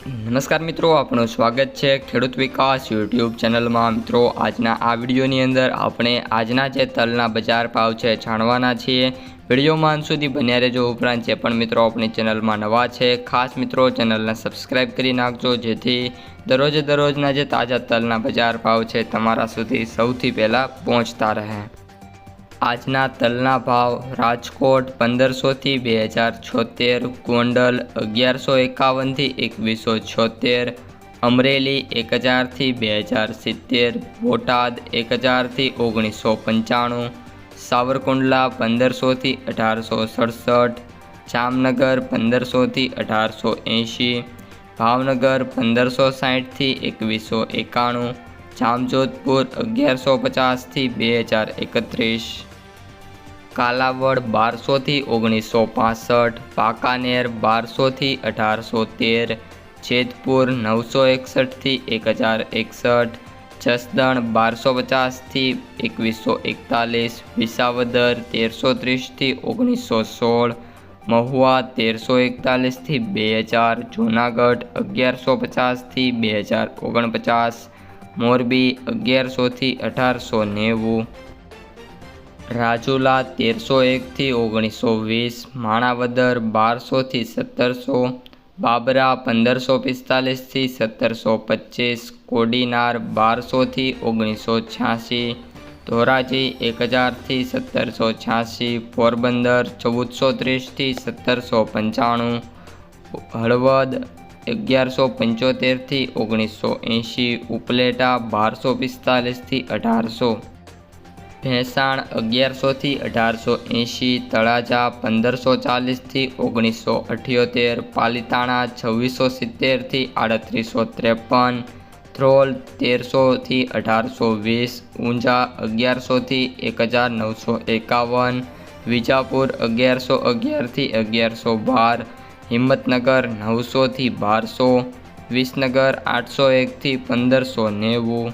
નમસ્કાર મિત્રો, આપનું સ્વાગત છે ખેડૂત વિકાસ યુટ્યુબ ચેનલમાં। મિત્રો, આજના આ વિડીયોની અંદર આપણે આજના જે તલના બજાર ભાવ છે જાણવાના છીએ। વિડીયોમાં અંત સુધી બન્યા રહેજો। ઉપરાંત જે પણ મિત્રો આપણી ચેનલમાં નવા છે, ખાસ મિત્રો ચેનલને સબસ્ક્રાઈબ કરી નાખજો, જેથી દરરોજના જે તાજા તલના બજાર ભાવ છે તમારા સુધી સૌથી પહેલાં પહોંચતા રહે। આજના તલના ભાવ: રાજકોટ 1500 થી 2076, ગોંડલ 1151 થી 2176, અમરેલી 1000 થી 2070, બોટાદ 1000 થી 1995, સાવરકુંડલા 1500 થી 1867, જામનગર 1500 થી 1880, ભાવનગર 1560 થી 2191, જામજોધપુર 1150 થી 2031, કાલાવડ 1200 થી 1965, વાંકાનેર 1200 થી 1813, જેતપુર 961 થી 1061, જસદણ 1250 થી 2141, વિસાવદર 1330 થી 1916, મહુવા 1341 થી 2000, જૂનાગઢ 1150 થી 2049, મોરબી 1100 થી 1890, રાજુલા 1301 થી 1920, માણાવદર 1200 થી 1700, બાબરા 1545 થી 1725, કોડીનાર 1200 થી 1986, ધોરાજી 1000 થી 1786, પોરબંદર 1430 થી 1795, હળવદ 1175 થી 1980, ઉપલેટા 1245 થી 1800, ભેંસાણ 1100 થી 1880, તળાજા 1540 થી 1978, પાલીતાણા 2670 થી 3853, ધ્રોલ 1300 થી 1820, ઊંઝા 1100 થી 1951, વિજાપુર 1111 થી 1112, હિંમતનગર 900 થી 1200, વિસનગર 801 થી 1590,